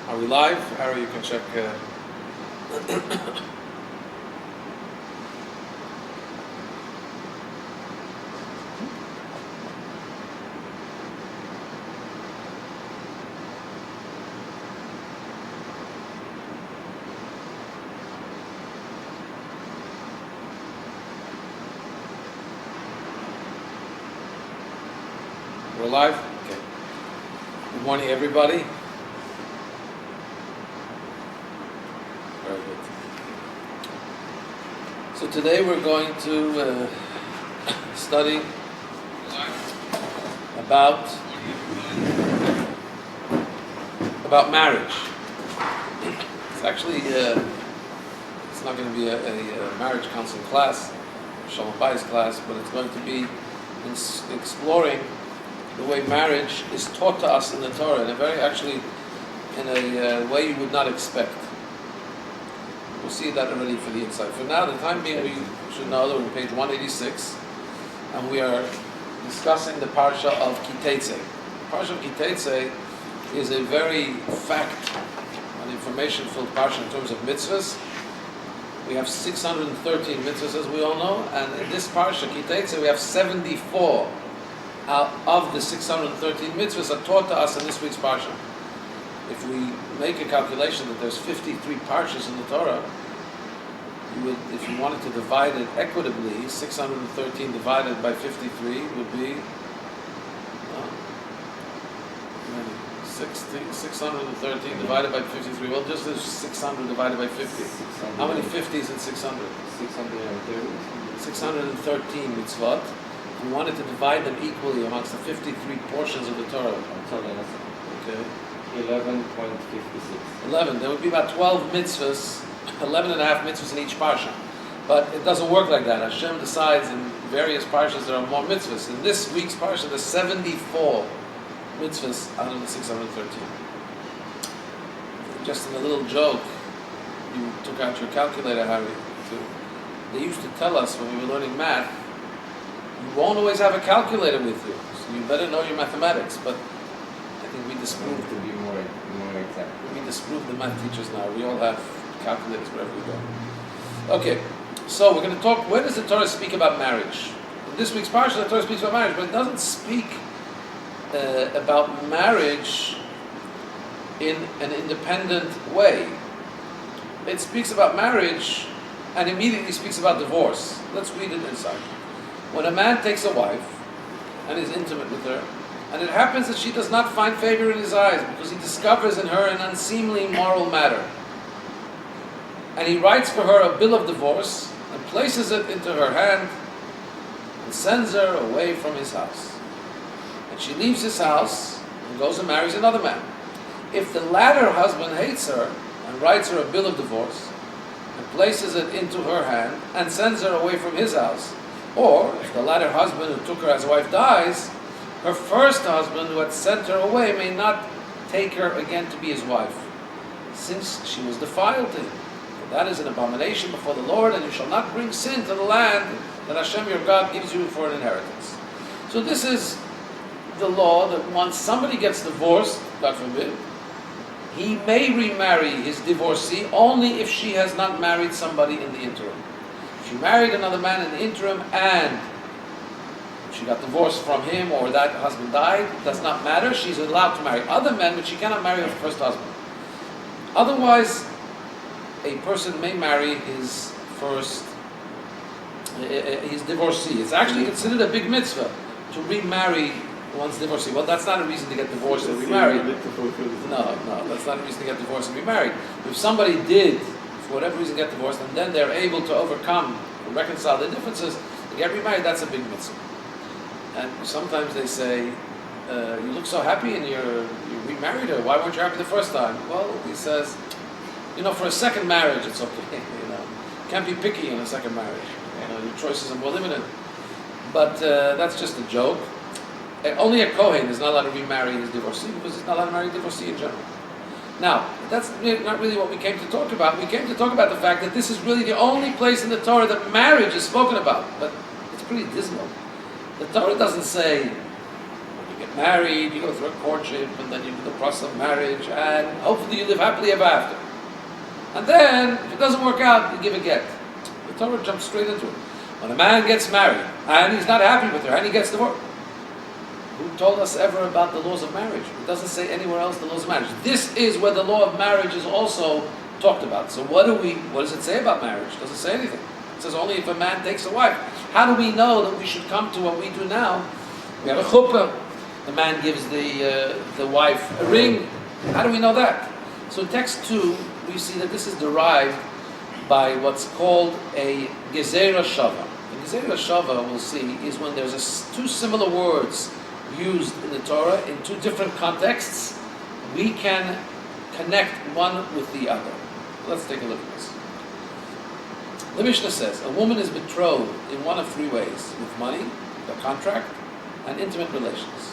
Are we live? Harry, you can check. We're live? Okay. Good morning, everybody. Very good. So today we're going to study about marriage. It's actually it's not going to be a marriage counseling class, Shalom Bayis class, but it's going to be exploring the way marriage is taught to us in the Torah, in a way you would not expect. We'll see that already for the insight. For now, the time being, we should know that we're on page 186, and we are discussing the parsha of Kiteitzei. The parsha of Kiteitzei is a very fact and information-filled parsha in terms of mitzvahs. We have 613 mitzvahs, as we all know, and in this parsha, Kiteitzei, we have 74 out of the 613 mitzvahs are taught to us in this week's parsha. If we make a calculation that there's 53 parshas in the Torah, if you wanted to divide it equitably, 613 divided by 53 would be 613 divided by 53. Well, just as 600 divided by 50. How many 50s in 600? 613 mitzvot. If we wanted to divide them equally amongst the 53 portions of the Torah. Okay. 11.56. 11. There would be about 12 mitzvahs, 11 and a half mitzvahs in each parsha. But it doesn't work like that. Hashem decides in various parshas there are more mitzvahs. In this week's parsha, there's 74 mitzvahs out of the 613. Just in a little joke, you took out your calculator, Harry. They used to tell us when we were learning math, you won't always have a calculator with you, so you better know your mathematics. But I think we disproved to be more exact. We disproved the math teachers now. We all have calculators wherever we go. Okay, so we're going to talk. Where does the Torah speak about marriage? In this week's parsha, the Torah speaks about marriage, but it doesn't speak about marriage in an independent way. It speaks about marriage and immediately speaks about divorce. Let's read it inside. When a man takes a wife and is intimate with her, and it happens that she does not find favor in his eyes because he discovers in her an unseemly moral matter, and he writes for her a bill of divorce and places it into her hand and sends her away from his house. And she leaves his house and goes and marries another man. If the latter husband hates her and writes her a bill of divorce and places it into her hand and sends her away from his house, or if the latter husband who took her as a wife dies, her first husband who had sent her away may not take her again to be his wife, since she was defiled to him. For that is an abomination before the Lord, and you shall not bring sin to the land that Hashem your God gives you for an inheritance. So this is the law that once somebody gets divorced, God forbid, he may remarry his divorcee only if she has not married somebody in the interim. If she married another man in the interim and she got divorced from him or that husband died, it does not matter. She's allowed to marry other men, but she cannot marry her first husband. Otherwise, a person may marry his divorcee. It's actually considered a big mitzvah to remarry one's divorcee. Well, that's not a reason to get divorced and remarried. No, that's not a reason to get divorced and remarried. If somebody did, for whatever reason, get divorced, and then they're able to overcome and reconcile the differences, to get remarried, that's a big mitzvah. And sometimes they say, you look so happy and you remarried her, why weren't you happy the first time? Well, he says, for a second marriage, it's okay. Can't be picky in a second marriage. Your choices are more limited. But that's just a joke. Only a Kohen is not allowed to remarry his divorcee because he's not allowed to marry a divorcee in general. Now, that's not really what we came to talk about. We came to talk about the fact that this is really the only place in the Torah that marriage is spoken about. But it's pretty dismal. The Torah doesn't say when you get married, you go through a courtship, and then you do the process of marriage, and hopefully you live happily ever after. And then, if it doesn't work out, you give a get. The Torah jumps straight into it. When a man gets married, and he's not happy with her, and he gets divorced, who told us ever about the laws of marriage? It doesn't say anywhere else the laws of marriage. This is where the law of marriage is also talked about. So what does it say about marriage? It doesn't say anything. It says only if a man takes a wife. How do we know that we should come to what we do now? We have a chuppah. The man gives the wife a ring. How do we know that? So in text 2, we see that this is derived by what's called a gezerah shava. The gezerah shava, we'll see, is when there's two similar words used in the Torah in two different contexts. We can connect one with the other. Let's take a look at this. The Mishnah says, a woman is betrothed in one of three ways: with money, a contract, and intimate relations.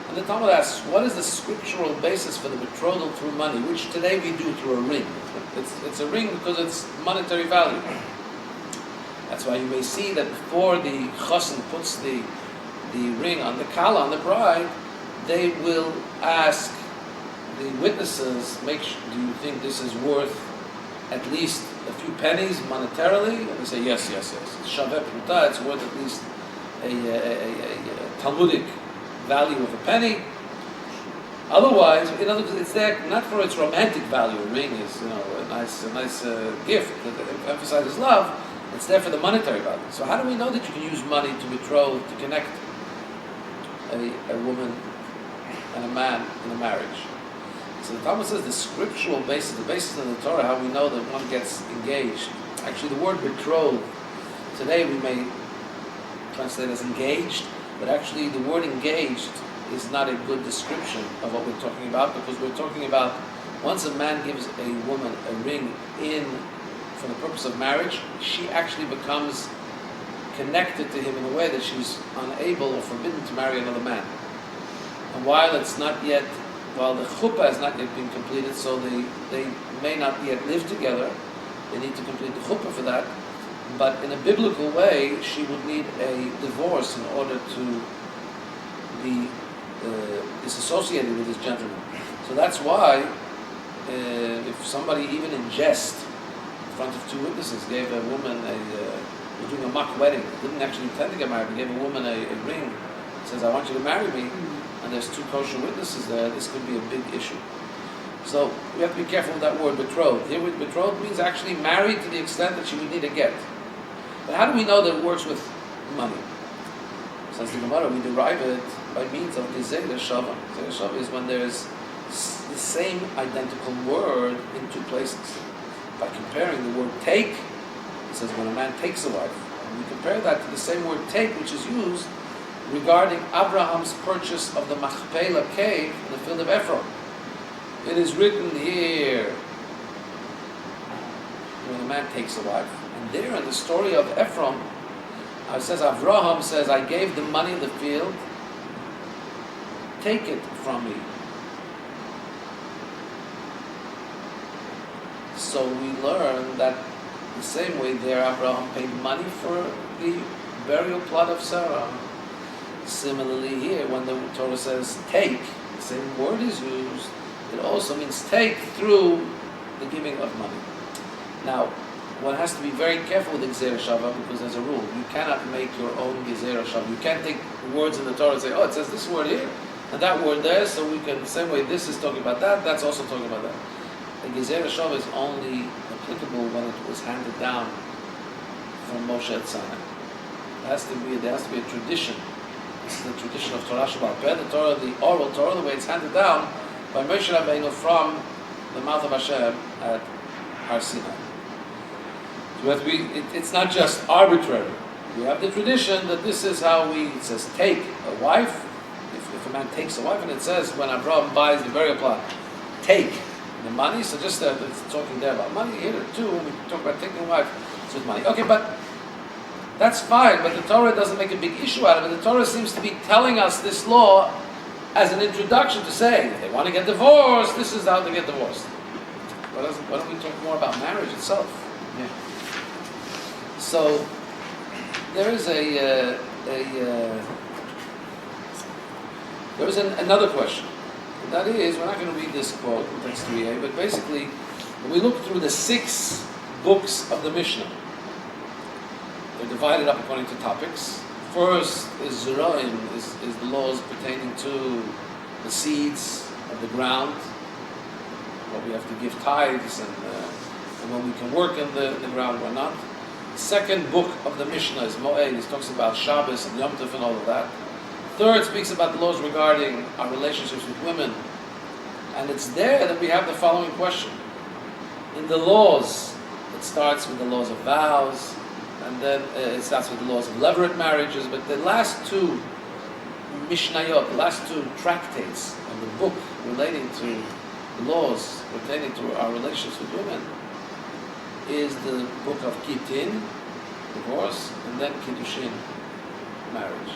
And the Talmud asks, what is the scriptural basis for the betrothal through money, which today we do through a ring? It's a ring because it's monetary value. That's why you may see that before the chassan puts the ring on the kala, on the bride, they will ask the witnesses, do you think this is worth at least a few pennies monetarily? And they say, yes. Shaveh pruta, it's worth at least a Talmudic value of a penny. Otherwise, in other words, it's there not for its romantic value. A ring is, a nice gift that emphasizes love. It's there for the monetary value. So how do we know that you can use money to betroth, to connect a woman and a man in a marriage? So the Talmud says the scriptural basis, the basis of the Torah, how we know that one gets engaged. Actually, the word betrothed, today we may translate as engaged, but actually the word engaged is not a good description of what we're talking about, because we're talking about once a man gives a woman a ring for the purpose of marriage, she actually becomes connected to him in a way that she's unable or forbidden to marry another man. And while the chuppah has not yet been completed, so they may not yet live together, they need to complete the chuppah for that, but in a biblical way, she would need a divorce in order to be disassociated with this gentleman. So that's why if somebody, even in jest, in front of two witnesses, gave a woman was doing a mock wedding, didn't actually intend to get married, but gave a woman a ring, says, I want you to marry me, and there's two kosher witnesses there, this could be a big issue. So we have to be careful with that word betrothed. Here, betrothed means actually married to the extent that she would need a get. But how do we know that it works with money? Says the Gemara, we derive it by means of gezerah shava. Gezerah shava is when there's the same identical word in two places. By comparing the word take, it says when a man takes a wife, and we compare that to the same word take, which is used regarding Abraham's purchase of the Machpelah cave in the field of Ephron. It is written here when a man takes a wife. And there in the story of Ephron, it says Abraham says, I gave the money of the field, take it from me. So we learn that the same way there Abraham paid money for the burial plot of Sarah. Similarly here, when the Torah says take, the same word is used, it also means take through the giving of money. Now, one has to be very careful with the gezerah shava, because there's a rule. You cannot make your own gezerah shava. You can't take words in the Torah and say, it says this word here, and that word there, so we can, the same way this is talking about that, that's also talking about that. The gezerah shava is only applicable when it was handed down from Moshe at Sinai. There has to be a tradition. This is the tradition of Torah Shabbat. The Torah, the oral Torah, the way it's handed down by Moshe Rabbeinu from the mouth of Hashem at Har Sinai. So it's not just arbitrary. We have the tradition that this is how it says take a wife. If a man takes a wife, and it says when Abraham buys the burial plot, take the money. So just that it's talking there about money. Here too, when we talk about taking a wife, it's with money. Okay, but that's fine. But the Torah doesn't make a big issue out of it. The Torah seems to be telling us this law as an introduction to say, if they want to get divorced, this is how they get divorced. Why don't we talk more about marriage itself? Yeah. So there is There was another question. And that is, we're not going to read this quote in text 3a, but basically, when we look through the 6 books of the Mishnah, they're divided up according to topics. First is Zeraim, is the laws pertaining to the seeds of the ground, what we have to give tithes, and when we can work in the ground or not. The second book of the Mishnah is Moed. It talks about Shabbos and Yom Tov and all of that. Third speaks about the laws regarding our relationships with women. And it's there that we have the following question. In the laws, it starts with the laws of vows, and then it starts with the laws of levirate marriages, but the last 2 Mishnayot, the last 2 tractates of the book relating to the laws pertaining to our relationships with women is the book of Gittin, divorce, and then Kiddushin, marriage.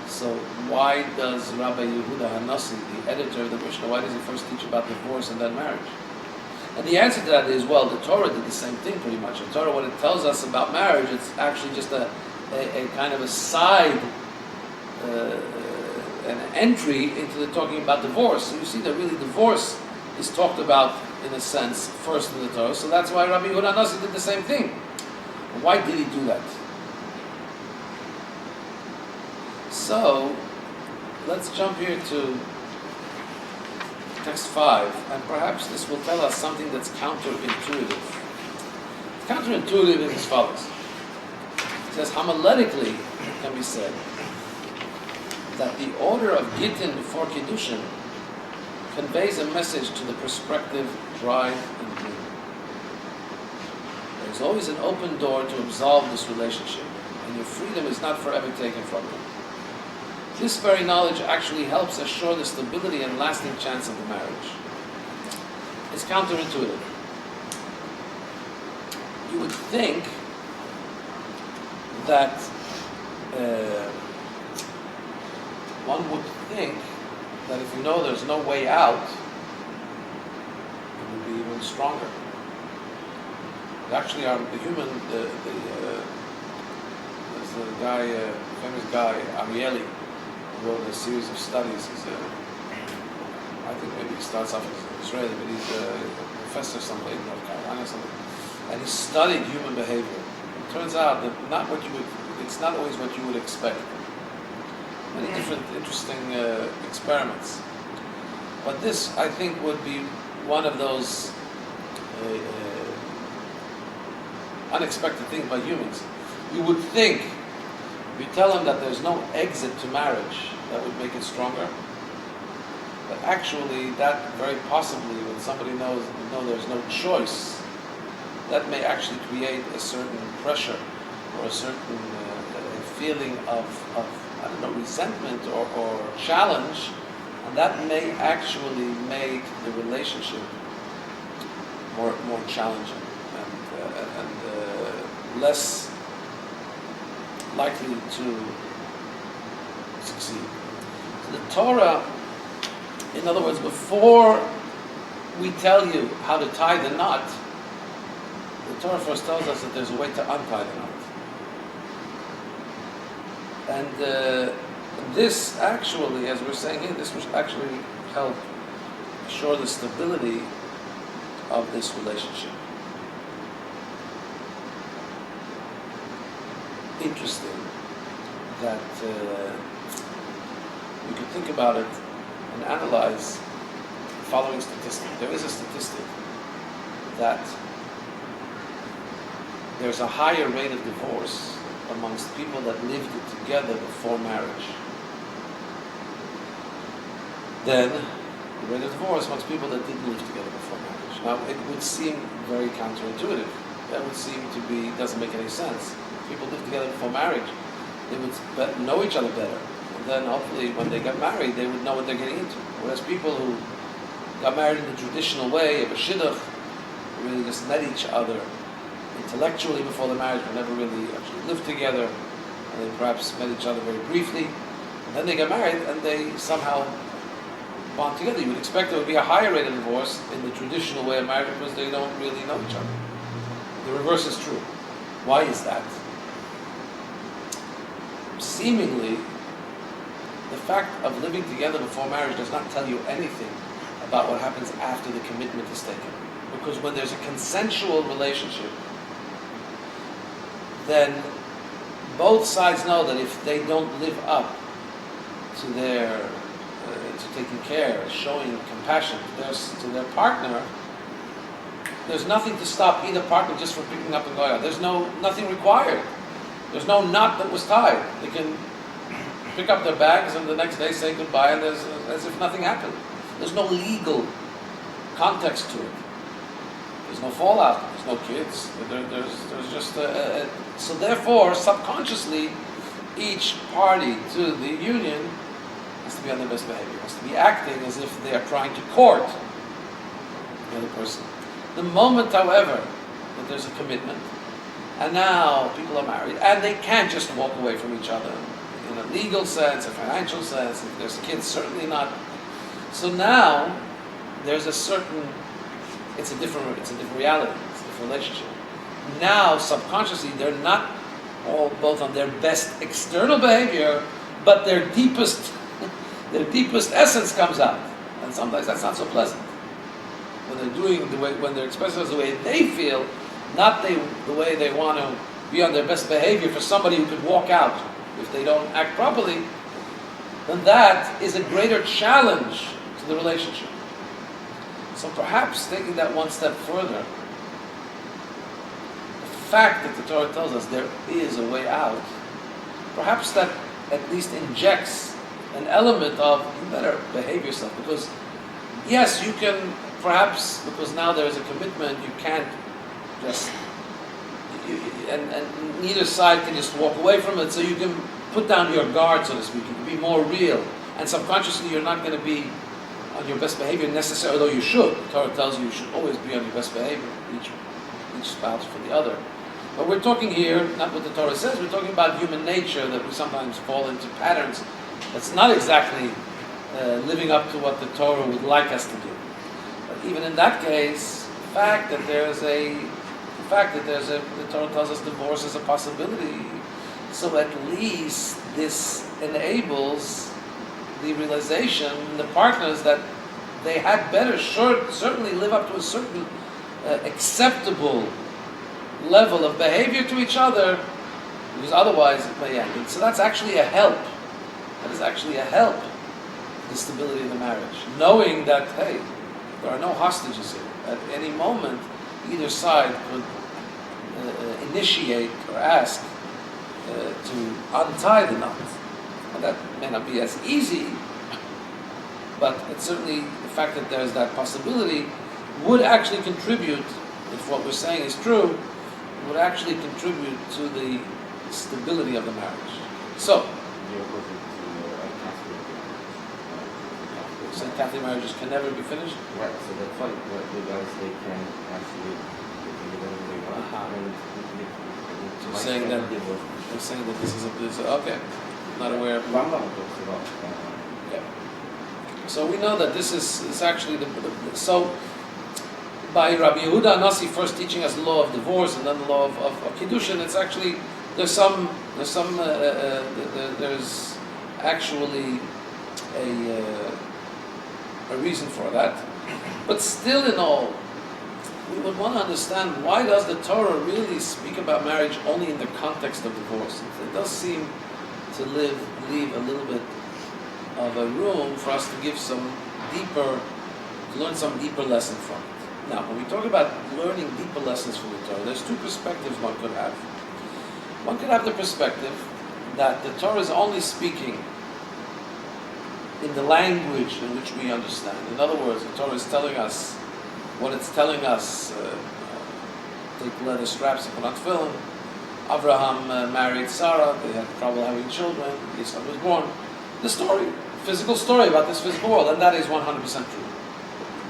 So why does Rabbi Yehuda Hanassi, the editor of the Mishnah, why does he first teach about divorce and then marriage? And the answer to that is, well, the Torah did the same thing pretty much. The Torah, when it tells us about marriage, it's actually just a kind of a side, an entry into the talking about divorce. So you see that really divorce is talked about, in a sense, first in the Torah. So that's why Rabbi Yehuda Hanassi did the same thing. And why did he do that? So, let's jump here to text 5, and perhaps this will tell us something that's counterintuitive. Counterintuitive is as follows. It says, homiletically, it can be said that the order of Gittin before Kiddushin conveys a message to the prospective bride and groom. There is always an open door to absolve this relationship, and your freedom is not forever taken from you. This very knowledge actually helps assure the stability and lasting chance of the marriage. It's counterintuitive. You would think that one would think that if you know there's no way out, it would be even stronger. But actually, the human, there's the guy, famous guy, Ariely, wrote a series of studies. I think maybe he starts off as Israeli, but he's a professor somewhere in North Carolina or something. And he studied human behavior. It turns out that it's not always what you would expect. Many different interesting experiments. But this, I think, would be one of those unexpected things by humans. You would think, if you tell them that there's no exit to marriage, that would make it stronger. But actually, that very possibly, when somebody knows there's no choice, that may actually create a certain pressure or a certain feeling of I don't know, resentment or challenge, and that may actually make the relationship more challenging and less likely to succeed. So the Torah, in other words, before we tell you how to tie the knot, the Torah first tells us that there's a way to untie the knot. And this actually, as we're saying here, this will actually help assure the stability of this relationship. Interesting that we could think about it and analyze the following statistic. There is a statistic that there's a higher rate of divorce amongst people that lived together before marriage than the rate of divorce amongst people that didn't live together before marriage. Now, it would seem very counterintuitive. That would seem to be, doesn't make any sense. If people lived together before marriage, they would know each other better. And then hopefully when they got married, they would know what they're getting into. Whereas people who got married in the traditional way of a shidduch, really just met each other intellectually before the marriage, but never really actually lived together, and they perhaps met each other very briefly, and then they got married and they somehow bond together. You would expect there would be a higher rate of divorce in the traditional way of marriage because they don't really know each other. The reverse is true. Why is that? Seemingly, the fact of living together before marriage does not tell you anything about what happens after the commitment is taken. Because when there's a consensual relationship, then both sides know that if they don't live up to their to taking care, showing compassion to their partner, there's nothing to stop either partner just from picking up and going out. There's nothing required. There's no knot that was tied. They can pick up their bags and the next day say goodbye, and there's as if nothing happened. There's no legal context to it. There's no fallout. There's no kids. There's just so therefore, subconsciously, each party to the union has to be on their best behavior. Has to be acting as if they are trying to court the other person. The moment, however, that there's a commitment, and now people are married, and they can't just walk away from each other in a legal sense, a financial sense. If there's kids, certainly not. So now there's a certain. It's a different reality. It's a different relationship. Now, subconsciously, they're not all both on their best external behavior, but their deepest essence comes out, and sometimes that's not so pleasant. When they're doing when they're expressing it the way they feel, not the way they want to be on their best behavior for somebody who could walk out if they don't act properly, then that is a greater challenge to the relationship. So perhaps taking that one step further, the fact that the Torah tells us there is a way out, perhaps that at least injects an element of you better behave yourself, because yes, you can perhaps, because now there is a commitment, you can't just and neither side can just walk away from it, so you can put down your guard, so to speak. You can be more real, and subconsciously you're not going to be on your best behavior necessarily, although you should. The Torah tells you should always be on your best behavior, each spouse for the other. But we're talking here, not what the Torah says, we're talking about human nature, that we sometimes fall into patterns that's not exactly living up to what the Torah would like us to do. But even in that case, the fact that the Torah tells us divorce is a possibility, so at least this enables the realization in the partners that they had better certainly live up to a certain acceptable level of behavior to each other, because otherwise it may end. And so that's actually a help. That is actually a help to the stability of the marriage. Knowing that, hey, there are no hostages here. At any moment, either side could initiate or ask to untie the knot. And that may not be as easy, but it's certainly the fact that there's that possibility would actually contribute, if what we're saying is true, would actually contribute to the stability of the marriage. So, so Catholic marriages can never be finished? Right, so that's why the guys, they can actually do whatever they want. You're saying that this is okay. Not aware of yeah. So we know that this is actually so by Rabbi Yehuda Nasi first teaching us the law of divorce and then the law of Kiddushin, it's actually there's actually a reason for that. But still in all, we would want to understand, why does the Torah really speak about marriage only in the context of divorce? It does seem to leave a little bit of a room for us to learn some deeper lesson from it. Now, when we talk about learning deeper lessons from the Torah, there's two perspectives one could have. One could have the perspective that the Torah is only speaking in the language in which we understand. In other words, the Torah is telling us what it's telling us. Take leather straps and put on tefillin. Abraham married Sarah. They had trouble having children. His son was born. The story, physical story about this physical world, and that is 100% true.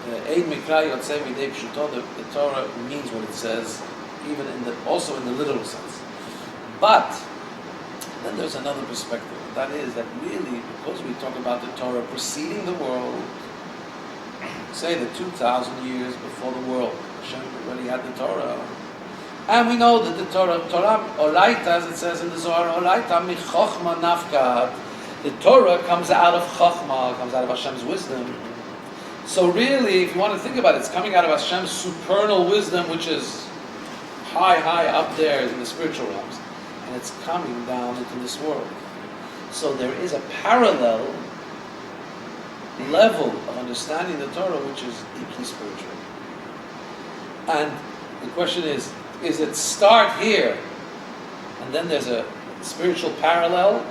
The Torah means what it says, even also in the literal sense. But then there's another perspective. That is that really, because we talk about the Torah preceding the world, say that 2,000 years before the world, Hashem already had the Torah. And we know that the Torah, Oraita, as it says in the Zohar, Oraita mi chochma nafkat. The Torah comes out of Chachma, comes out of Hashem's wisdom. So really, if you want to think about it, it's coming out of Hashem's supernal wisdom, which is high, high up there in the spiritual realms. And it's coming down into this world. So there is a parallel level of understanding the Torah which is deeply spiritual. And the question is it start here and then there's a spiritual parallel,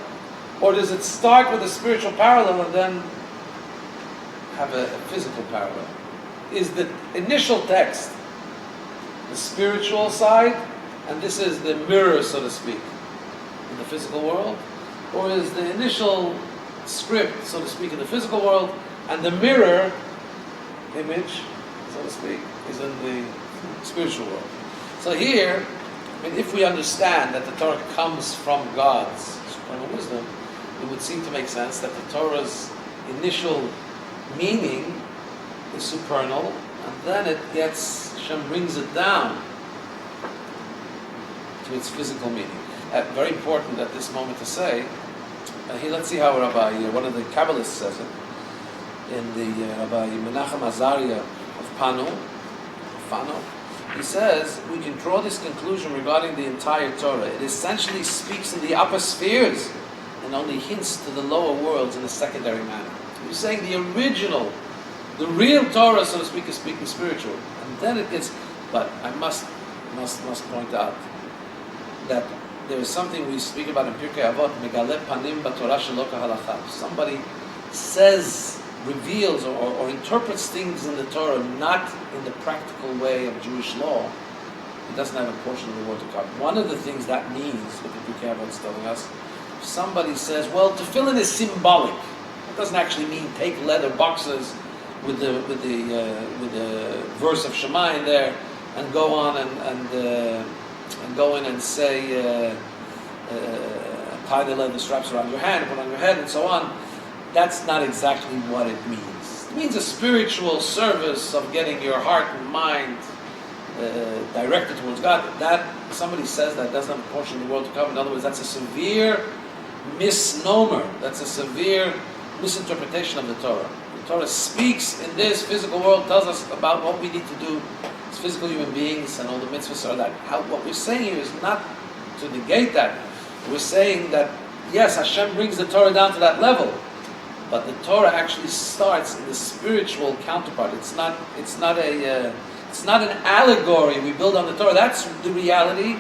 or does it start with a spiritual parallel and then have a physical parallel? Is the initial text the spiritual side, and this is the mirror, so to speak, in the physical world? Or is the initial script, so to speak, in the physical world, and the mirror image, so to speak, is in the spiritual world? So here, I mean, if we understand that the Torah comes from God's supernal wisdom, it would seem to make sense that the Torah's initial meaning is supernal, and then it gets, Hashem brings it down to its physical meaning. Very important at this moment to say, here let's see how Rabbi, one of the Kabbalists says it, in the Rabbi Menachem Azaria of Fano. He says, we can draw this conclusion regarding the entire Torah. It essentially speaks in the upper spheres and only hints to the lower worlds in a secondary manner. He's saying the original, the real Torah, so to speak, is speaking spiritual. And then it gets, but I must point out that there is something we speak about in Pirkei Avot, Megale Panim B'Torah Shelo K'Halakha. Somebody says, reveals, or interprets things in the Torah not in the practical way of Jewish law. He doesn't have a portion of the word to come. One of the things that means, what the Pirkei Avot is telling us, if somebody says, well, tefillin is symbolic. It doesn't actually mean take leather boxes with the verse of Shema in there and go on and go in and say, tie the leather straps around your hand, put on your head, and so on. That's not exactly what it means. It means a spiritual service of getting your heart and mind directed towards God. That somebody says that doesn't have a portion of the world to come. In other words, that's a severe misnomer. That's a severe misinterpretation of the Torah. The Torah speaks in this physical world, tells us about what we need to do as physical human beings, and all the mitzvahs are that. What we're saying here is not to negate that. We're saying that, yes, Hashem brings the Torah down to that level, but the Torah actually starts in the spiritual counterpart. It's not an allegory we build on the Torah. That's the reality,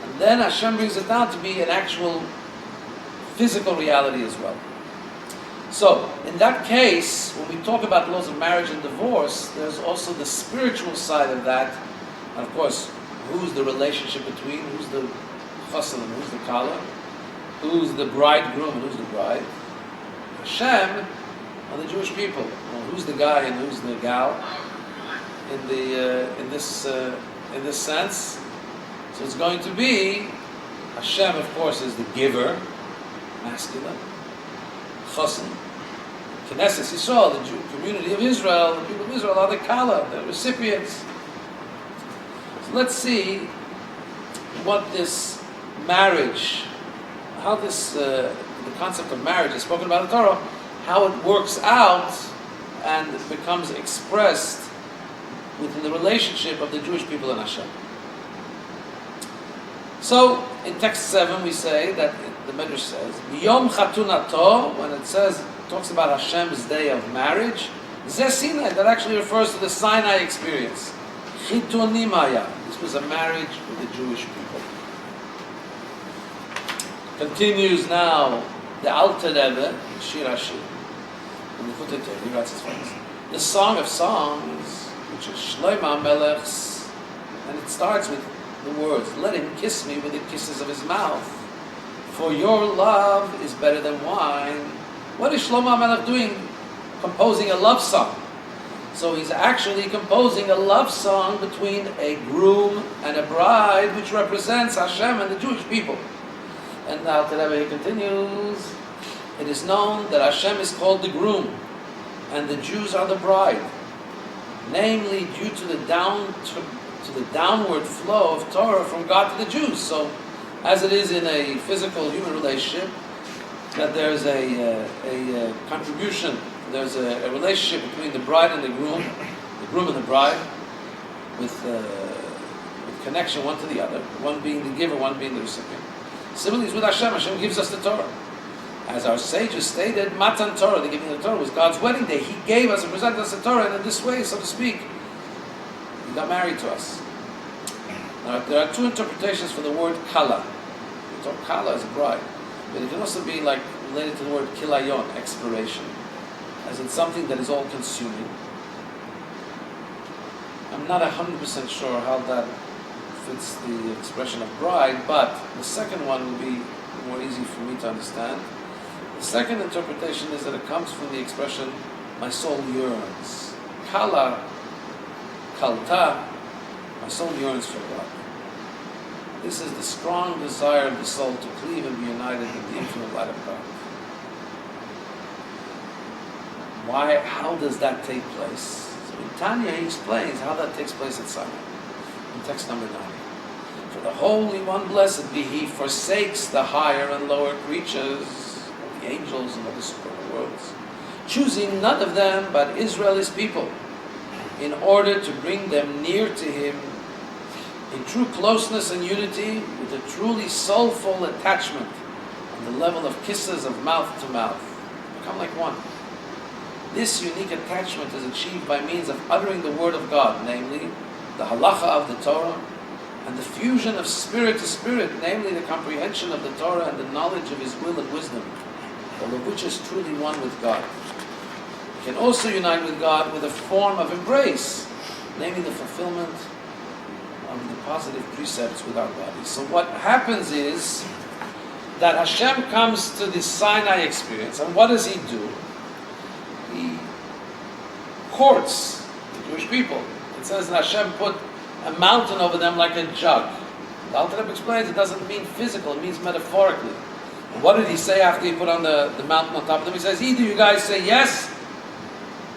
and then Hashem brings it down to be an actual physical reality as well. So, in that case, when we talk about laws of marriage and divorce, there's also the spiritual side of that. And of course, who's the relationship between, who's the chassan and who's the kala, who's the bridegroom and who's the bride? Hashem and the Jewish people. Well, who's the guy and who's the gal in this sense? So it's going to be Hashem, of course, is the giver, masculine. Chassan, Knesset Yisrael, the Jew community of Israel, the people of Israel are the kala, the recipients. So let's see what this marriage, how this the concept of marriage is spoken about in the Torah, how it works out and it becomes expressed within the relationship of the Jewish people and Hashem. So in text 7 we say that the Medrash says, Yom Chatunato, when it talks about Hashem's day of marriage, Zeh Sinai, that actually refers to the Sinai experience. Chitunimaya, this was a marriage with the Jewish people. Continues now the Alter Rebbe, Shir Hashir, in the Chutei Torah, he writes as follows: the Song of Songs, which is Shlomo Melech's, and it starts with the words, let him kiss me with the kisses of his mouth, for your love is better than wine. What is Shlomo Melech doing? Composing a love song. So he's actually composing a love song between a groom and a bride, which represents Hashem and the Jewish people. And now today he continues, it is known that Hashem is called the groom, and the Jews are the bride, namely due to the downward flow of Torah from God to the Jews. So, as it is in a physical human relationship, that there's a contribution, there's a relationship between the bride and the groom and the bride, with connection one to the other, one being the giver, one being the recipient. Similarly, with Hashem, Hashem gives us the Torah. As our sages stated, Matan Torah, the giving of the Torah, was God's wedding day. He gave us and presented us the Torah, and in this way, so to speak, He got married to us. Now, there are two interpretations for the word Kala. We talk Kala as a bride, but it can also be like related to the word Kilayon, expiration, as in something that is all-consuming. I'm not 100% sure how that fits the expression of bride, but the second one would be more easy for me to understand. The second interpretation is that it comes from the expression, my soul yearns. Kala, kalta, my soul yearns for God. This is the strong desire of the soul to cleave and be united with the infinite light of God. Why? How does that take place? So in Tanya he explains how that takes place at Sinai. In text number 9. For the Holy One, blessed be He, forsakes the higher and lower creatures, the angels and other supernal worlds, choosing none of them but Israel His people, in order to bring them near to Him in true closeness and unity, with a truly soulful attachment on the level of kisses of mouth to mouth. Become like one. This unique attachment is achieved by means of uttering the word of God, namely the halacha of the Torah, and the fusion of spirit to spirit, namely the comprehension of the Torah and the knowledge of His will and wisdom, all of which is truly one with God. We can also unite with God with a form of embrace, namely the fulfillment of the positive precepts with our bodies. So what happens is that Hashem comes to the Sinai experience, and what does He do? He courts the Jewish people. It says that Hashem put a mountain over them like a jug. The Alter Rebbe explains it doesn't mean physical, it means metaphorically. And what did He say after He put on the mountain on top of them? He says, either you guys say yes,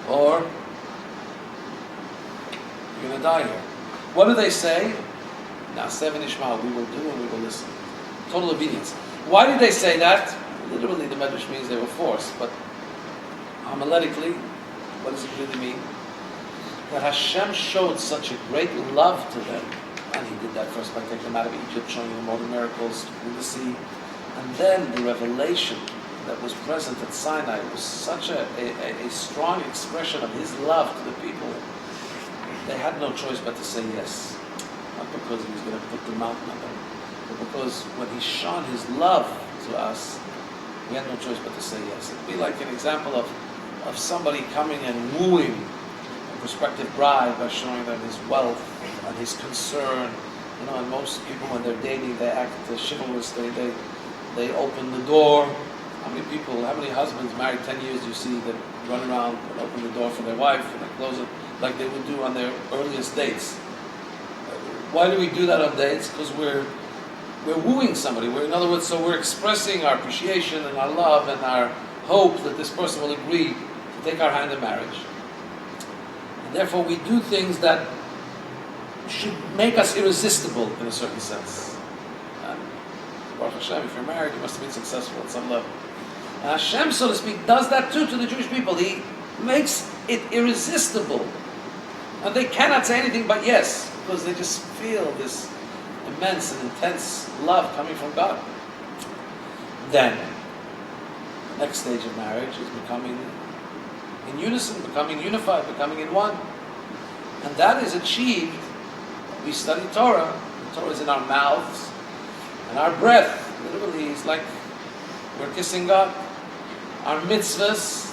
or you're going to die here. What do they say? Now, Seven Ishmael, we will do and we will listen. Total obedience. Why did they say that? Literally, the Medrash means they were forced, but homiletically, what does it really mean? That Hashem showed such a great love to them, and He did that first by taking them out of Egypt, showing them all the miracles in the sea, and then the revelation that was present at Sinai was such a strong expression of His love to the people. They had no choice but to say yes, not because He was going to put the mountain on them, but because when He shone His love to us, we had no choice but to say yes. It would be like an example of somebody coming and wooing a prospective bride by showing them his wealth and his concern. You know, and most people when they're dating, they act chivalrous. They open the door. How many husbands married 10 years do you see that run around and open the door for their wife and they close it like they would do on their earliest dates? Why do we do that on dates? Because we're wooing somebody. In other words, so we're expressing our appreciation and our love and our hope that this person will agree to take our hand in marriage. And therefore we do things that should make us irresistible in a certain sense. And Baruch Hashem, if you're married, you must have been successful at some level. And Hashem, so to speak, does that too to the Jewish people. He makes it irresistible. And they cannot say anything but yes, because they just feel this immense and intense love coming from God. Then, the next stage of marriage is becoming in unison, becoming unified, becoming in one. And that is achieved when we study Torah. The Torah is in our mouths, and our breath, literally, is like we're kissing God. Our mitzvahs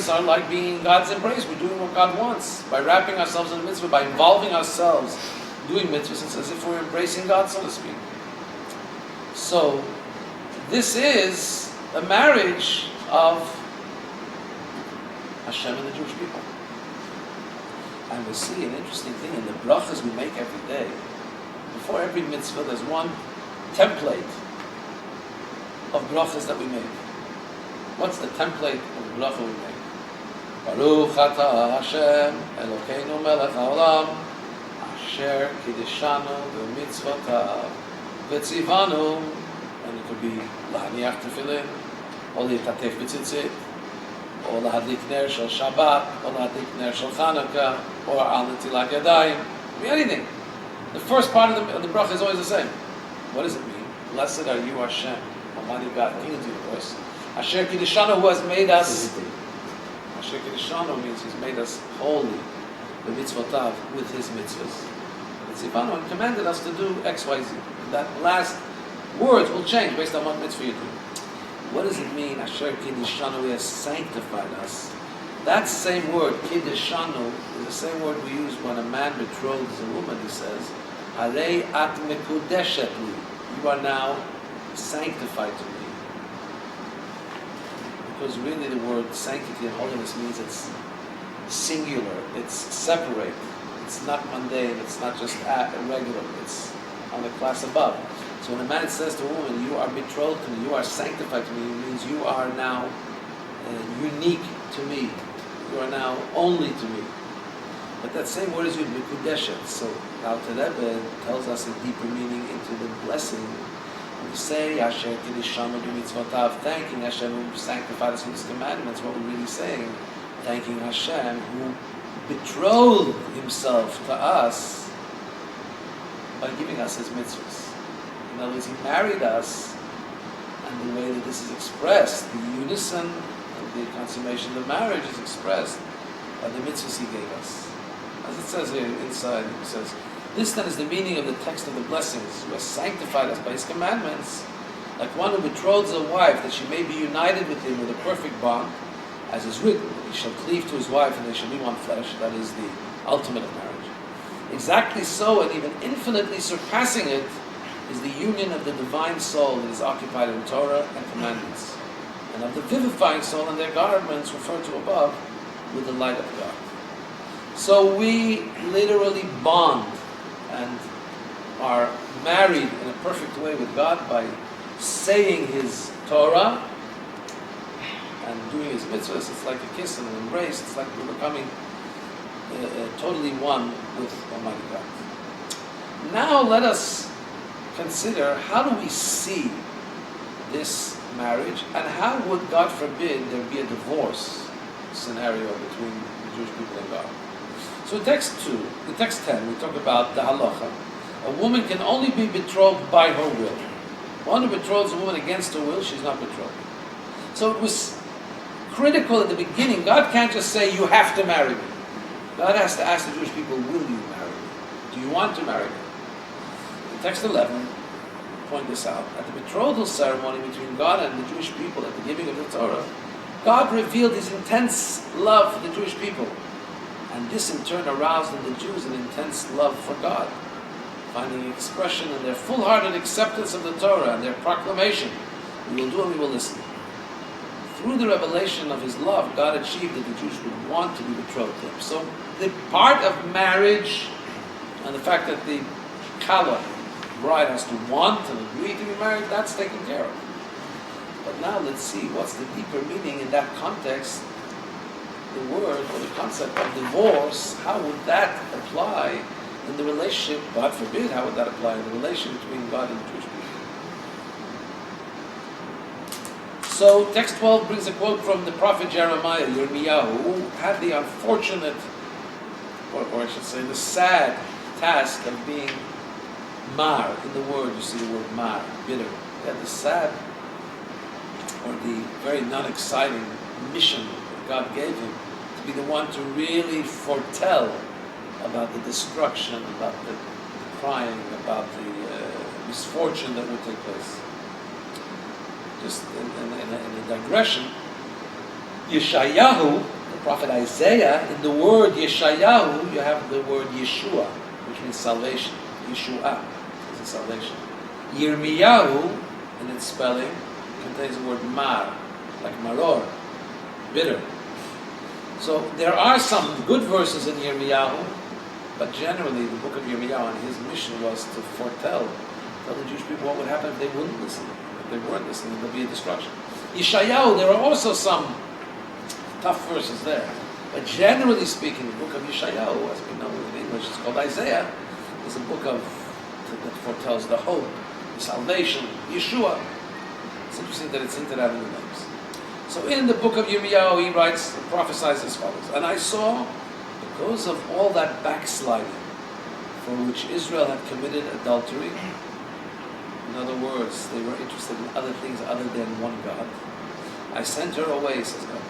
are like being in God's embrace. We're doing what God wants. By wrapping ourselves in a mitzvah, by involving ourselves doing mitzvahs, it's as if we're embracing God, so to speak. So, this is a marriage of Hashem and the Jewish people. And we see an interesting thing in the brachas we make every day. Before every mitzvah, there's one template of brachas that we make. What's the template of the bracha we make? Baruch atah Hashem Elokeinu melech haolam asher kiddushanu b'mitzvotav v'tzivanu, and it could be lahaniach tefillin, או להתעטף בציצית, או להדליק נר של שבת, או להדליק נר של חנוכה, or על נטילת ידיים, anything. The first part of the bracha is always the same. What does it mean? Blessed are you, Hashem, Almighty God, King of the universe. Asher Kiddushanu, who has made us. Asher Kiddushanu means He's made us holy, the mitzvotav, with His mitzvahs. Tzivanu and commanded us to do X, Y, Z. That last words will change based on what mitzvah you do. What does it mean? Asher Kiddushanu, He has sanctified us. That same word, Kiddushanu, is the same word we use when a man betroths a woman. He says, Harei at mekudeshet li. You are now sanctified to me. Because really the word sanctity and holiness means it's singular, it's separate, it's not mundane, it's not just irregular, it's on the class above. So when a man says to a woman, you are betrothed to me, you are sanctified to me, it means you are now unique to me. You are now only to me. But that same word is used, mikudeshet. So Alter Rebbe tells us a deeper meaning into the blessing. When we say, Asher Kiddushanu b'mitzvotav, thanking Hashem who sanctified us with His commandments, what we're really saying, thanking Hashem who betrothed Himself to us by giving us His mitzvahs. In other words, He married us, and the way that this is expressed, the unison and the consummation of marriage is expressed by the mitzvahs He gave us. As it says here inside, it says, this then is the meaning of the text of the blessings, who has sanctified us by His commandments, like one who betroths a wife that she may be united with him with a perfect bond, as is written, he shall cleave to his wife and they shall be one flesh. That is the ultimate of marriage. Exactly so, and even infinitely surpassing it, is the union of the divine soul that is occupied in Torah and commandments, and of the vivifying soul and their garments referred to above with the light of God. So we literally bond and are married in a perfect way with God by saying His Torah and doing His mitzvahs. It's like a kiss and an embrace. It's like we're becoming totally one with Almighty God. Now let us consider, how do we see this marriage, and how would, God forbid, there be a divorce scenario between the Jewish people and God? So in text 10, we talk about the halacha. A woman can only be betrothed by her will. One who betroths a woman against her will, she's not betrothed. So it was critical at the beginning. God can't just say, you have to marry me. God has to ask the Jewish people, will you marry me? Do you want to marry me? In text 11, point this out. At the betrothal ceremony between God and the Jewish people at the giving of the Torah, God revealed His intense love for the Jewish people. And this in turn aroused in the Jews an intense love for God, finding expression in their full-hearted acceptance of the Torah and their proclamation, we will do and we will listen. Through the revelation of His love, God achieved that the Jews would want to be betrothed to Him. So the part of marriage and the fact that the Kala, bride, has to want and agree to be married, that's taken care of. But now let's see what's the deeper meaning in that context. The word or the concept of divorce, how would that apply in the relationship, God forbid, how would that apply in the relation between God and the Jewish people? So text 12 brings a quote from the prophet Jeremiah, Yirmiyahu, who had the unfortunate, or I should say the sad task of being mar. In the word, you see the word mar, bitter. He had the sad, or the very non-exciting mission God gave him to be the one to really foretell about the destruction, about the crying, about the misfortune that would take place. Just in a digression, Yeshayahu, the prophet Isaiah, in the word Yeshayahu, you have the word Yeshua, which means salvation. Yeshua is a salvation. Yirmiyahu, in its spelling, contains the word mar, like maror, bitter. So there are some good verses in Yirmiyahu, but generally the book of Yirmiyahu and his mission was to foretell, tell the Jewish people what would happen if they wouldn't listen. If they weren't listening, there'll be a destruction. Yeshayahu, there are also some tough verses there. But generally speaking, the book of Yeshayahu, as we know in English, it's called Isaiah, is a book that foretells the hope, the salvation, Yeshua. It's interesting that it's hinted at in the names. So in the book of Yirmiyahu, he writes, prophesies as follows. And I saw, because of all that backsliding for which Israel had committed adultery, in other words, they were interested in other things other than one God, I sent her away, says God,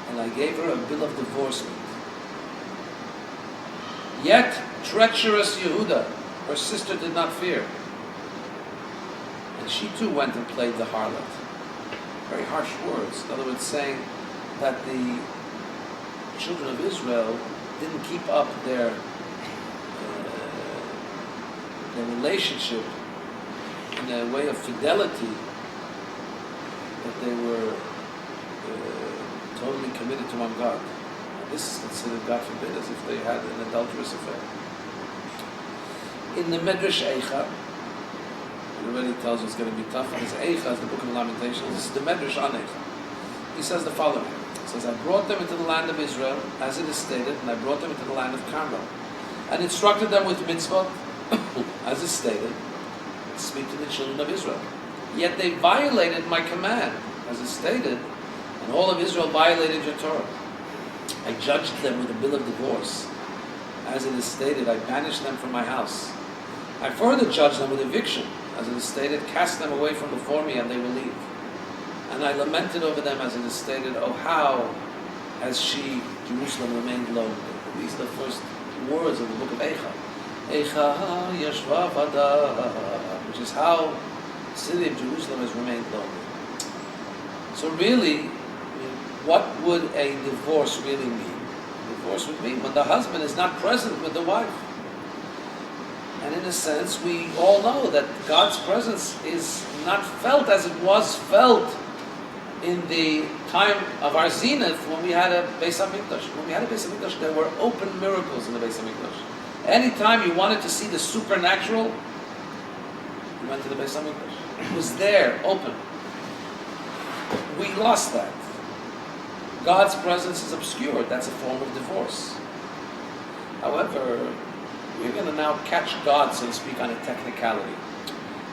and I gave her a bill of divorcement. Yet treacherous Yehuda, her sister, did not fear. And she too went and played the harlot. Very harsh words. In other words, saying that the children of Israel didn't keep up their relationship in a way of fidelity, that they were totally committed to one God. And this is considered, God forbid, as if they had an adulterous affair. In the Medrash Eicha, it already tells us it's going to be tough. And it's Eicha, the book of Lamentations. This is the Medrash on Eicha. He says the following. He says, I brought them into the land of Israel, as it is stated, and I brought them into the land of Carmel, and instructed them with mitzvot, as is stated, to speak to the children of Israel. Yet they violated my command, as is stated, and all of Israel violated your Torah. I judged them with a bill of divorce. As it is stated, I banished them from my house. I further judged them with eviction. As it is stated, cast them away from before me, and they will leave. And I lamented over them, as it is stated, oh, how has she, Jerusalem, remained lonely. These are the first words of the book of Eicha. Eicha yeshva vada, which is how the city of Jerusalem has remained lonely. So really, what would a divorce really mean? Divorce would mean when the husband is not present with the wife. And in a sense, we all know that God's presence is not felt as it was felt in the time of our zenith when we had a Beis HaMikdash. When we had a Beis HaMikdash, there were open miracles in the Beis HaMikdash. Anytime you wanted to see the supernatural, you went to the Beis HaMikdash. It was there, open. We lost that. God's presence is obscured. That's a form of divorce. However, we're going to now catch God, so to speak, on a technicality.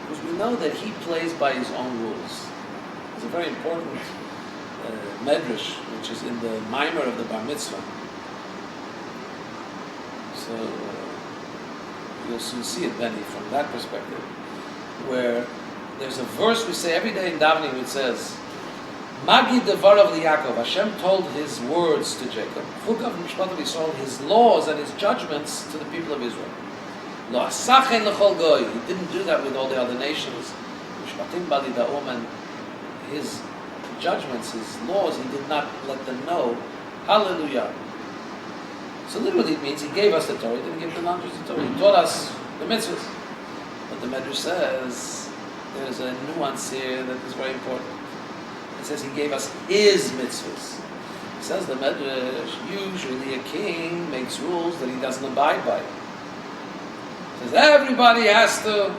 Because we know that He plays by His own rules. There's a very important medrash, which is in the mimer of the Bar Mitzvah. So you'll soon see it, Benny, from that perspective, where there's a verse we say every day in davening, which says, Magi devarav liYaakov, Hashem told His words to Jacob, Chukav mishpat Yisrael, His laws and His judgments to the people of Israel. Lo asachen lechol goy, He didn't do that with all the other nations. Mishpatim bali da'om, and His judgments, His laws, He did not let them know. Hallelujah. So literally it means He gave us the Torah, He didn't give the non-Jews the Torah. He taught us the mitzvahs. But the Medrash says there's a nuance here that is very important. It says He gave us His mitzvahs. It says the Medrash, usually a king makes rules that he doesn't abide by. It says everybody has to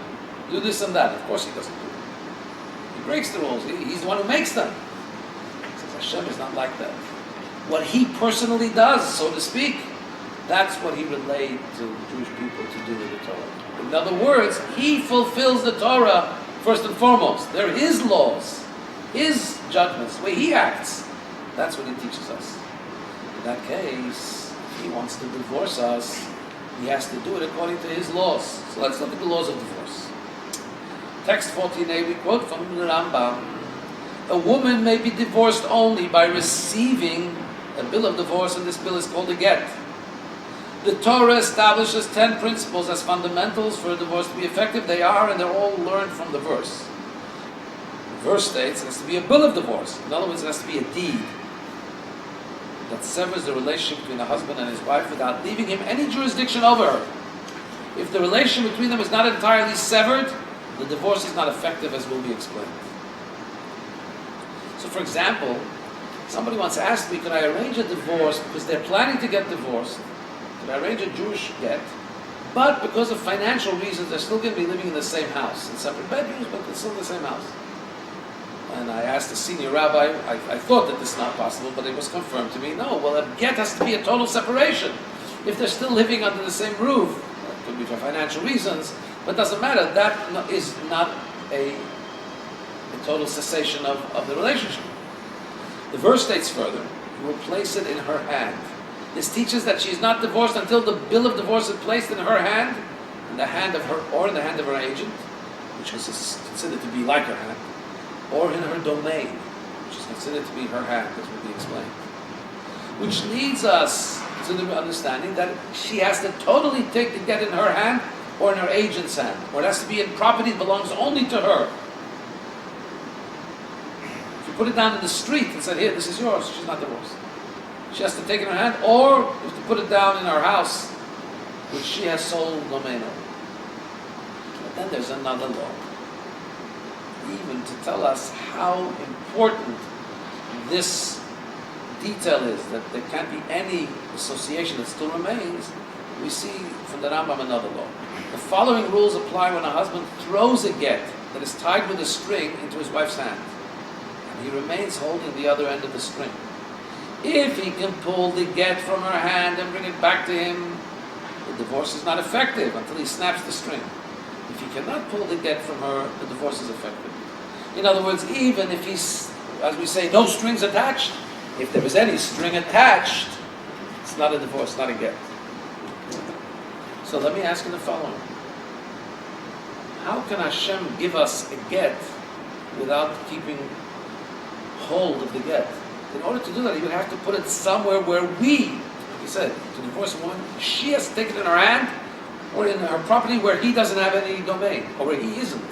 do this and that. Of course he doesn't do it. He breaks the rules. He's the one who makes them. It says Hashem is not like that. What He personally does, so to speak, that's what He relayed to the Jewish people to do with the Torah. In other words, He fulfills the Torah first and foremost. They're His laws, His judgments, the way He acts. That's what He teaches us. In that case, if He wants to divorce us, He has to do it according to His laws. So let's look at the laws of divorce. Text 14a, we quote from the Rambam. A woman may be divorced only by receiving a bill of divorce, and this bill is called a get. The Torah establishes 10 principles as fundamentals for a divorce to be effective. They are, and they're all learned from the verse. The verse states it has to be a bill of divorce. In other words, it has to be a deed that severs the relationship between the husband and his wife without leaving him any jurisdiction over her. If the relation between them is not entirely severed, the divorce is not effective, as will be explained. So, for example, somebody once asked me, could I arrange a divorce because they're planning to get divorced? Could I arrange a Jewish get? But because of financial reasons, they're still going to be living in the same house, in separate bedrooms, but they're still in the same house. And I asked the senior rabbi, I thought that this is not possible, but it was confirmed to me, no, well, a get has to be a total separation. If they're still living under the same roof, it could be for financial reasons, but it doesn't matter. That is not a total cessation of the relationship. The verse states further, he will place it in her hand. This teaches that she is not divorced until the bill of divorce is placed in her hand, in the hand of her, or in the hand of her agent, which is considered to be like her hand, or in her domain, which is considered to be her hand, as will be explained. Which leads us to the understanding that she has to totally take the get in her hand or in her agent's hand, or it has to be in property that belongs only to her. If you put it down in the street and said, here, this is yours, she's not divorced. She has to take it in her hand, or you have to put it down in her house, which she has sole domain over. But then there's another law, even to tell us how important this detail is, that there can't be any association that still remains. We see from the Rambam another law. The following rules apply when a husband throws a get that is tied with a string into his wife's hand, and he remains holding the other end of the string. If he can pull the get from her hand and bring it back to him, the divorce is not effective until he snaps the string. If he cannot pull the get from her, the divorce is effective. In other words, even if he's, as we say, no strings attached, if there is any string attached, it's not a divorce, not a get. So let me ask you the following. How can Hashem give us a get without keeping hold of the get? In order to do that, he would have to put it somewhere where we, like he said, to divorce a woman, she has to take it in her hand, or in her property where he doesn't have any domain, or where he isn't.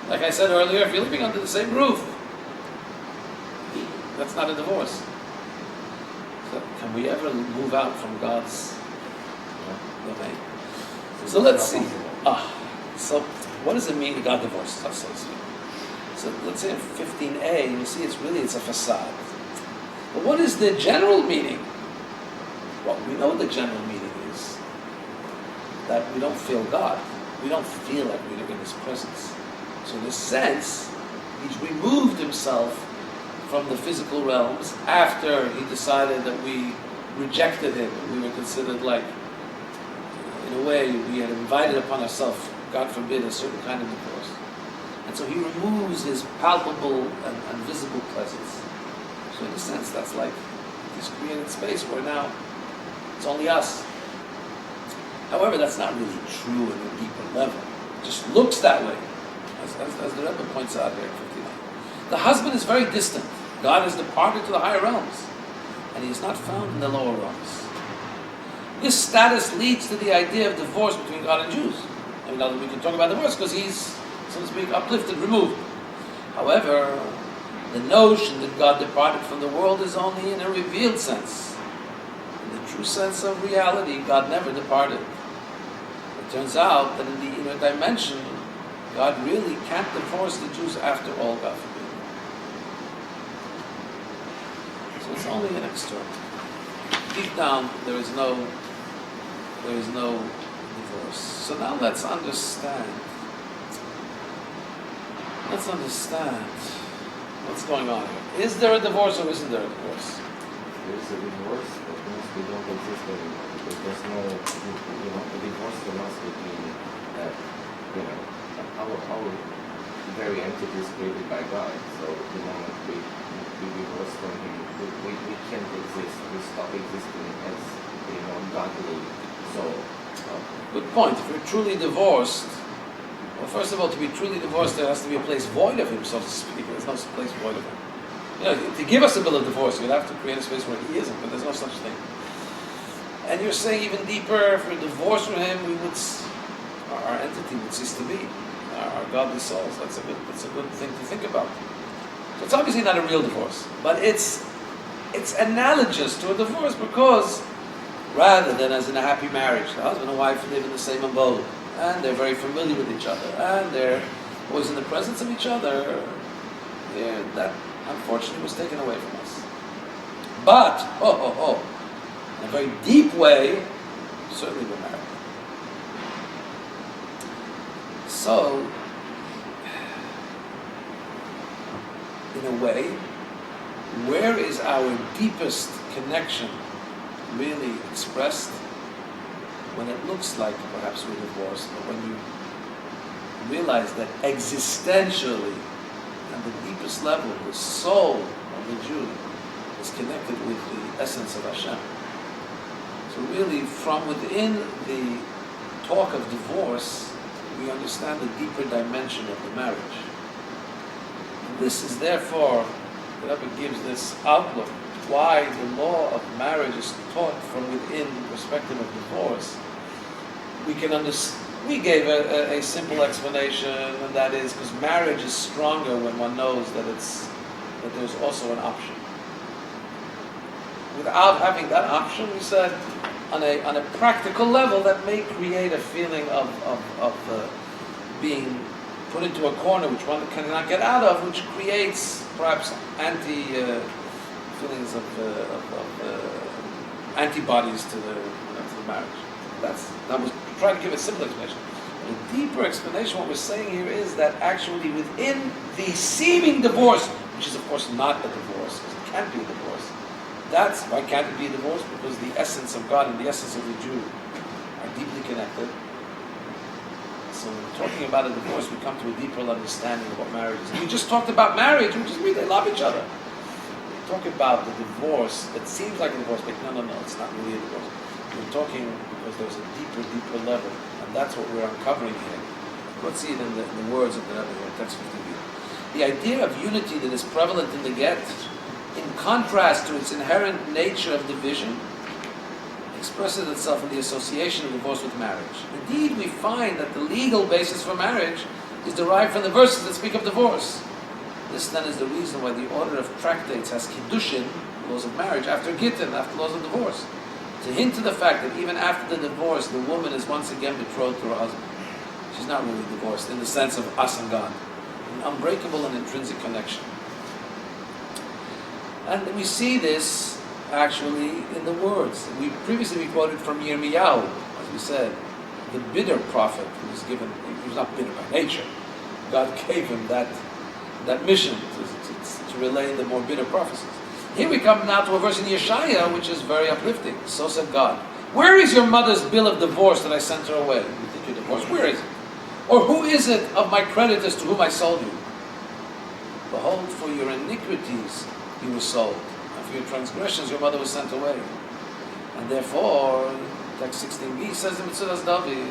Like I said earlier, if you're living under the same roof, that's not a divorce. So can we ever move out from God's domain? So let's see. So what does it mean to God divorces us, so to speak? So let's say in 15a, you see it's a facade. But what is the general meaning? Well, we know what the general meaning is. That we don't feel God. We don't feel like we live in His presence. So in a sense, He's removed Himself from the physical realms after He decided that we rejected Him. We were considered like, in a way, we had invited upon ourselves, God forbid, a certain kind of divorce. And so He removes His palpable and visible presence. So in a sense, that's like He's created space where now it's only us. However, that's not really true at a deeper level. It just looks that way, as the Rebbe points out here in 59. The husband is very distant. God has departed to the higher realms, and He is not found in the lower realms. This status leads to the idea of divorce between God and Jews. I mean, we can talk about divorce because He's, so to speak, uplifted, removed. However, the notion that God departed from the world is only in a revealed sense. In the true sense of reality, God never departed. It turns out that in the inner dimension, God really can't divorce the Jews after all, God forbid. So it's only an external. Deep down, there is no divorce. So now let's understand. What's going on here. Is there a divorce or isn't there a divorce? There is a divorce, but means we don't exist anymore. Because there's no, a divorce from us would mean that, our very entity is created by God. So the moment we divorce from Him, we can't exist. We stop existing as, godly soul. Good point. If we're truly divorced, well, first of all, to be truly divorced, there has to be a place void of Him, so to speak. There's no place void of Him. To give us a bill of divorce, you'd have to create a space where He isn't, but there's no such thing. And you're saying even deeper, if we're divorced from Him, our entity would cease to be, our godly souls. That's a good thing to think about. So it's obviously not a real divorce, but it's analogous to a divorce because rather than as in a happy marriage, the husband and wife live in the same abode, and they're very familiar with each other, and they're always in the presence of each other. That unfortunately was taken away from us. But, in a very deep way, certainly we're married. So, in a way, where is our deepest connection really expressed? When it looks like perhaps we're divorced, but when you realize that existentially, at the deepest level, the soul of the Jew is connected with the essence of Hashem. So really, from within the talk of divorce, we understand the deeper dimension of the marriage. And this is therefore, the Rabbi gives this outlook, why the law of marriage is taught from within the perspective of divorce. We can understand. We gave a simple explanation, and that is because marriage is stronger when one knows that there's also an option. Without having that option, we said, on a practical level, that may create a feeling of being put into a corner which one cannot get out of, which creates perhaps feelings of antibodies to the marriage. That was trying to give a simple explanation. But a deeper explanation, what we're saying here is that actually within the seeming divorce, which is of course not a divorce, because it can't be a divorce. That's why can't it be a divorce? Because the essence of God and the essence of the Jew are deeply connected. So when we're talking about a divorce, we come to a deeper understanding of what marriage is. We just talked about marriage, which is they love each other. We talk about the divorce that seems like a divorce, but no, it's not really a divorce. We're talking because there's a deeper level, and that's what we're uncovering here. Let's see it in the words of the Rabbi here, text 50b. The idea of unity that is prevalent in the get, in contrast to its inherent nature of division, expresses itself in the association of divorce with marriage. Indeed, we find that the legal basis for marriage is derived from the verses that speak of divorce. This then is the reason why the order of tractates has kiddushin, laws of marriage, after gittin, after laws of divorce, to hint to the fact that even after the divorce, the woman is once again betrothed to her husband. She's not really divorced in the sense of us and God, an unbreakable and intrinsic connection. And we see this actually in the words. We previously quoted from Yirmiyahu, as we said, the bitter prophet who was given, he was not bitter by nature. God gave him that mission to relay the more bitter prophecies. Here we come now to a verse in Yeshaya, which is very uplifting. So said God, "Where is your mother's bill of divorce that I sent her away?" You think you're divorced? Where is it? "Or who is it of my creditors to whom I sold you? Behold, for your iniquities you were sold, and for your transgressions your mother was sent away." And therefore, text 16b says in Mitzvahs David,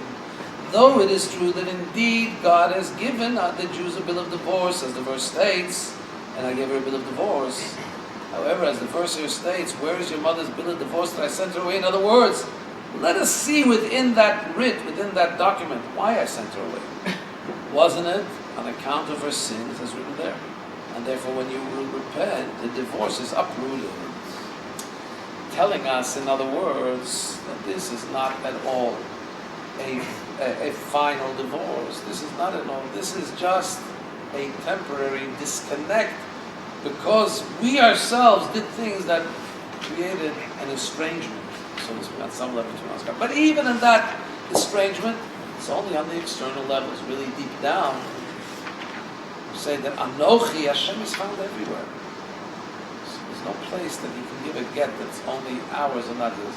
though it is true that indeed God has given the Jews a bill of divorce, as the verse states, and I gave her a bill of divorce. However, as the verse here states, "Where is your mother's bill of divorce that I sent her away?" In other words, let us see within that writ, within that document, why I sent her away. Wasn't it on account of her sins, as written there? And therefore, when you will repent, the divorce is uprooted. Telling us, in other words, that this is not at all a final divorce. This is not at all. This is just a temporary disconnect, because we ourselves did things that created an estrangement, so to speak, on some level between us. But even in that estrangement, it's only on the external levels. Really deep down, we say that Anochi, Hashem is found everywhere. So there's no place that He can give a get that's only ours and not His.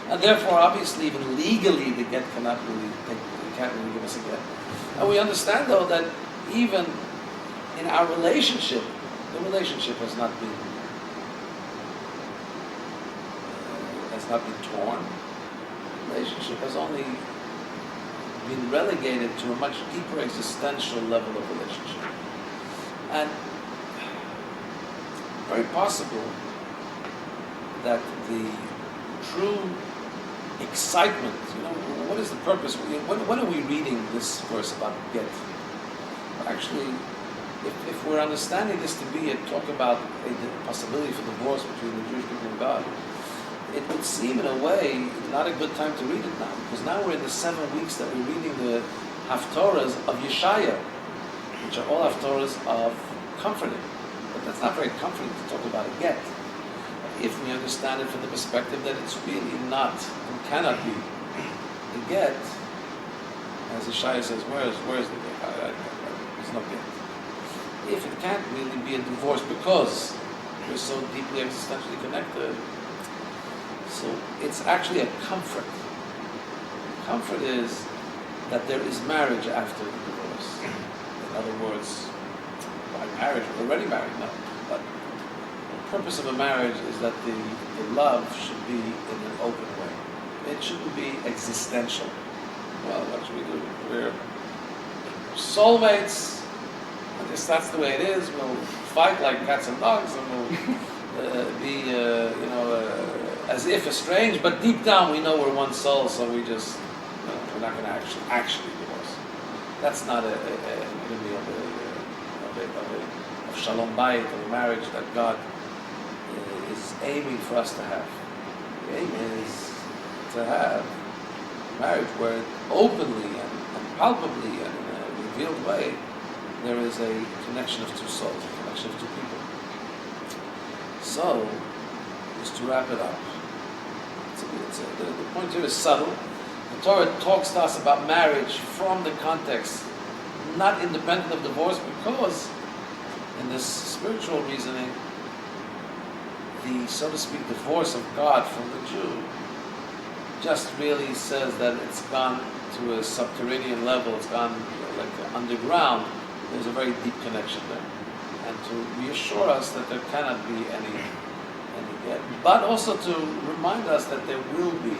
And therefore, obviously, even legally, the get cannot really can't really give us a get. And we understand, though, that even in our relationship, the relationship has not been torn. The relationship has only been relegated to a much deeper existential level of relationship. And very possible that the true excitement, what is the purpose? When are we reading this verse about get? Actually, if we're understanding this to be a talk about a possibility for divorce between the Jewish people and God, it would seem in a way not a good time to read it now, because now we're in the 7 weeks that we're reading the haftorahs of Yeshaya, which are all haftorahs of comforting. But that's not very comforting to talk about a get, if we understand it from the perspective that it's really not and cannot be the get. As Yeshaya says, where's the get? There's no get. If it can't really be a divorce because we're so deeply existentially connected, so it's actually a comfort. Comfort is that there is marriage after the divorce. In other words, by marriage, we're already married now, but the purpose of a marriage is that the love should be in an open way. It shouldn't be existential. Well, what should we do? We're soulmates. I guess that's the way it is. We'll fight like cats and dogs, and we'll be, as if estranged. But deep down, we know we're one soul, so we just, we're not going to actually divorce. That's not an enemy of shalom bayit, of a marriage that God is aiming for us to have. The aim is to have a marriage where openly and palpably and in a revealed way there is a connection of two souls, a connection of two people. So, just to wrap it up, the point here is subtle. The Torah talks to us about marriage from the context, not independent of divorce, because in this spiritual reasoning, the, so to speak, divorce of God from the Jew just really says that it's gone to a subterranean level, it's gone like underground. There's a very deep connection there. And to reassure us that there cannot be any get, but also to remind us that there will be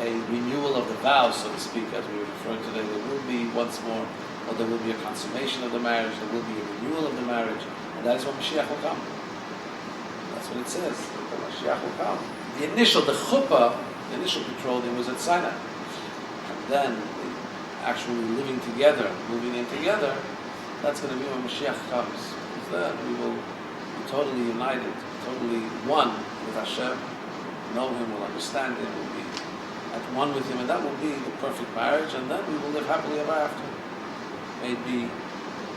a renewal of the vows, so to speak, as we were referring today. There will be once more, or there will be a consummation of the marriage, there will be a renewal of the marriage, and that is when Mashiach will come. That's what it says, that Mashiach will come. The chuppah, the initial betrothing was at Sinai. And then, actually living together, moving in together, that's going to be when Mashiach comes. Because then we will be totally united, totally one with Hashem, know Him, will understand Him, will be at one with Him, and that will be the perfect marriage, and then we will live happily ever after. May it be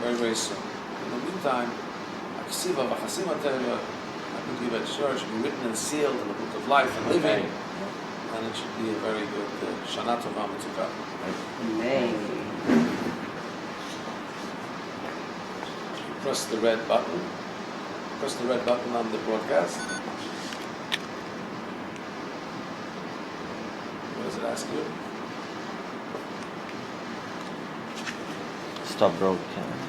very, very soon. In the meantime, Aksiva v'chasim Torah, I believe at church, be written and sealed in the book of life and living, and it should be a very good Shana Tova Mitzvah. Amen. Press the red button. Press the red button on the broadcast. What does it ask you? Stop broadcast.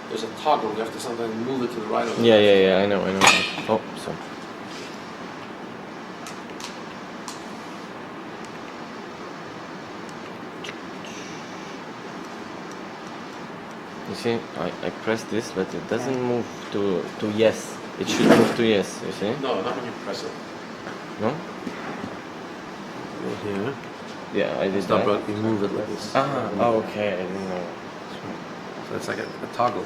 There's a toggle. You have to sometimes move it to the right or the left. Yeah. I know. Oh, sorry. You see, I press this, but it doesn't move to yes. It should move to yes. You see? No, not when you press it. No? Here. Yeah, I did Stop that. it. You move it like this. Okay. I didn't know. So it's like a toggle.